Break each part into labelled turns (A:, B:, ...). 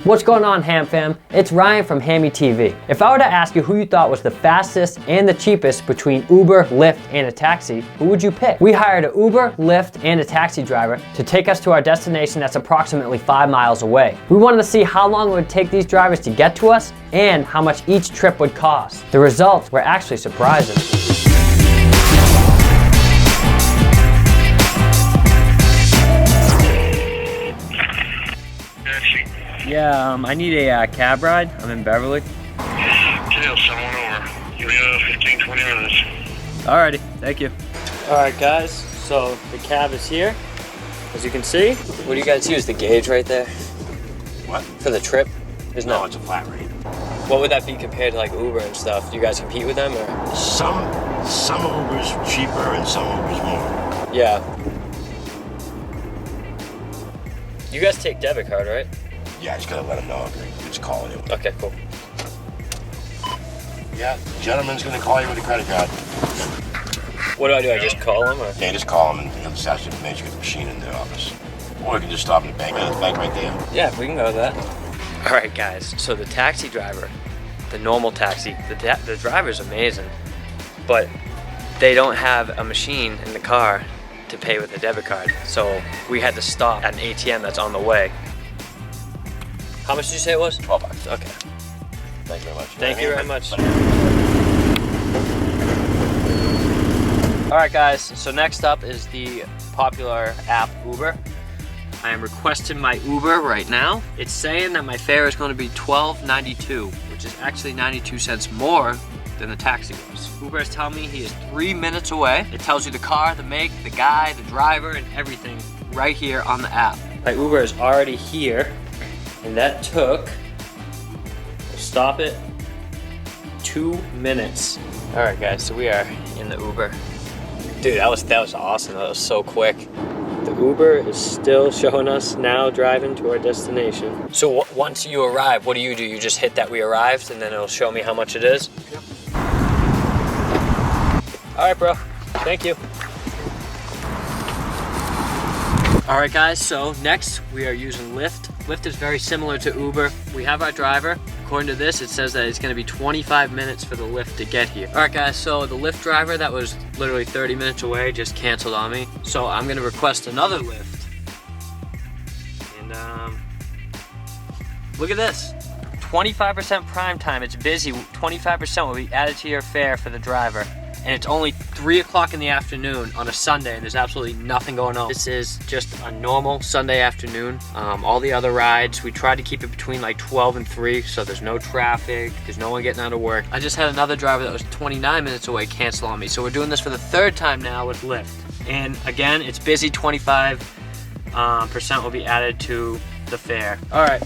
A: What's going on, Ham fam? It's Ryan from Hammy TV. If I were to ask you who you thought was the fastest and the cheapest between Uber, Lyft, and a taxi, who would you pick? We hired an Uber, Lyft, and a taxi driver to take us to our destination that's approximately 5 miles away. We wanted to see how long it would take these drivers to get to us and how much each trip would cost. The results were actually surprising. Yeah, I need a cab ride. I'm in Beverly.
B: Okay, I'll send one over. Give me 15, 20 minutes.
A: Alrighty, thank you. Alright guys, so the cab is here. As you can see. What do you guys use, the gauge right there?
B: What?
A: For the trip?
B: It's a flat rate.
A: What would that be compared to like Uber and stuff? Do you guys compete with them or?
B: Some Uber's cheaper and some Uber's more.
A: Yeah. You guys take debit card, right?
B: Yeah, I just gotta let him know. Just call him.
A: Okay, cool.
B: Yeah, the gentleman's gonna call you with a credit card.
A: What do? I just call him? Or?
B: Yeah, just call him and he'll just ask you to make sure the machine in the office. Or you can just stop in the bank. There's a bank right there.
A: Yeah, we can go with that. All right, guys. So the taxi driver, the normal taxi, the driver's amazing, but they don't have a machine in the car to pay with a debit card. So we had to stop at an ATM that's on the way. How much did you say it was?
B: $12.
A: Okay.
B: Thank you very much.
A: Thank you very much. All right, guys. So next up is the popular app Uber. I am requesting my Uber right now. It's saying that my fare is going to be $12.92, which is actually 92 cents more than the taxi was. Uber is telling me he is 3 minutes away. It tells you the car, the make, the guy, the driver, and everything right here on the app. My Uber is already here. And that took, we'll stop it, 2 minutes. All right, guys, so we are in the Uber. Dude, that was awesome. That was so quick. The Uber is still showing us now driving to our destination. So once you arrive, what do? You just hit that we arrived and then it'll show me how much it is? Yep. All right, bro, thank you. All right, guys, so next we are using Lyft. Lyft is very similar to Uber. We have our driver. According to this, it says that it's gonna be 25 minutes for the Lyft to get here. All right, guys, so the Lyft driver that was literally 30 minutes away just canceled on me. So I'm gonna request another Lyft. And look at this. 25% prime time, it's busy. 25% will be added to your fare for the driver. And it's only 3 o'clock in the afternoon on a Sunday and there's absolutely nothing going on. This is just a normal Sunday afternoon. All the other rides, we tried to keep it between like 12 and 3 so there's no traffic, there's no one getting out of work. I just had another driver that was 29 minutes away cancel on me. So we're doing this for the 3rd time now with Lyft. And again, it's busy, 25% will be added to the fare. All right,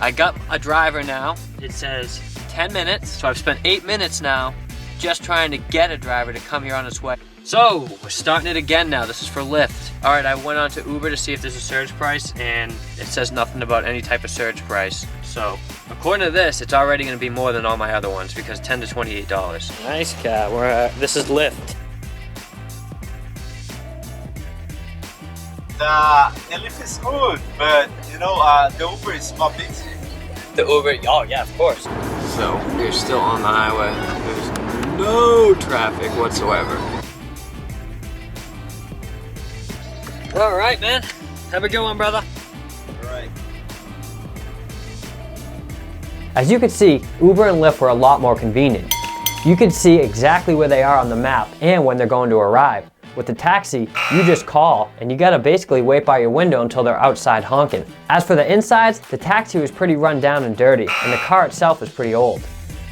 A: I got a driver now. It says 10 minutes, so I've spent 8 minutes now just trying to get a driver to come here on its way. So, we're starting it again now. This is for Lyft. All right, I went on to Uber to see if there's a surge price, and it says nothing about any type of surge price. So, according to this, it's already gonna be more than all my other ones because $10 to $28. Nice car, this is Lyft.
C: The Lyft is good, but you know, the Uber is more busy.
A: The Uber, oh yeah, of course. So, we're still on the highway. There's no traffic whatsoever. All right, man. Have a good one, brother.
C: All right.
A: As you can see, Uber and Lyft were a lot more convenient. You can see exactly where they are on the map and when they're going to arrive. With the taxi, you just call and you gotta basically wait by your window until they're outside honking. As for the insides, the taxi was pretty run down and dirty and the car itself was pretty old.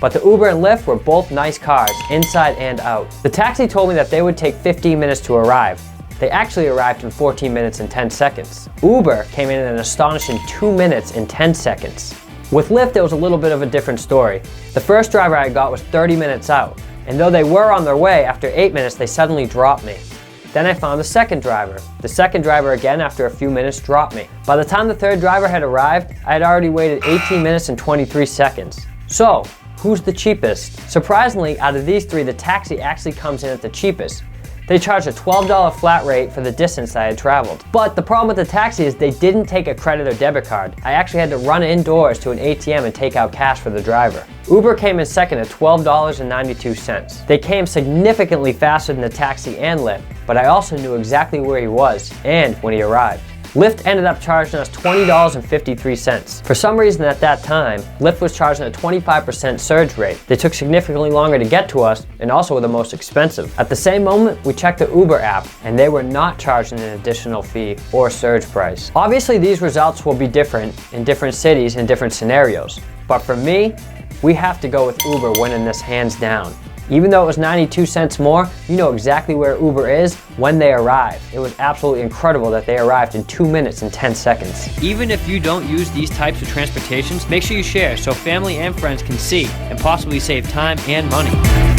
A: But the Uber and Lyft were both nice cars, inside and out. The taxi told me that they would take 15 minutes to arrive. They actually arrived in 14 minutes and 10 seconds. Uber came in an astonishing 2 minutes and 10 seconds. With Lyft, it was a little bit of a different story. The first driver I got was 30 minutes out, and though they were on their way, after 8 minutes, they suddenly dropped me. Then I found the second driver. The second driver again, after a few minutes, dropped me. By the time the third driver had arrived, I had already waited 18 minutes and 23 seconds. So, who's the cheapest? Surprisingly, out of these three, the taxi actually comes in at the cheapest. They charged a $12 flat rate for the distance I had traveled. But the problem with the taxi is they didn't take a credit or debit card. I actually had to run indoors to an ATM and take out cash for the driver. Uber came in second at $12.92. They came significantly faster than the taxi and Lyft, but I also knew exactly where he was and when he arrived. Lyft ended up charging us $20.53. For some reason at that time, Lyft was charging a 25% surge rate. They took significantly longer to get to us and also were the most expensive. At the same moment, we checked the Uber app and they were not charging an additional fee or surge price. Obviously, these results will be different in different cities and different scenarios. But for me, we have to go with Uber winning this hands down. Even though it was 92 cents more, you know exactly where Uber is when they arrive. It was absolutely incredible that they arrived in 2 minutes and 10 seconds. Even if you don't use these types of transportations, make sure you share so family and friends can see and possibly save time and money.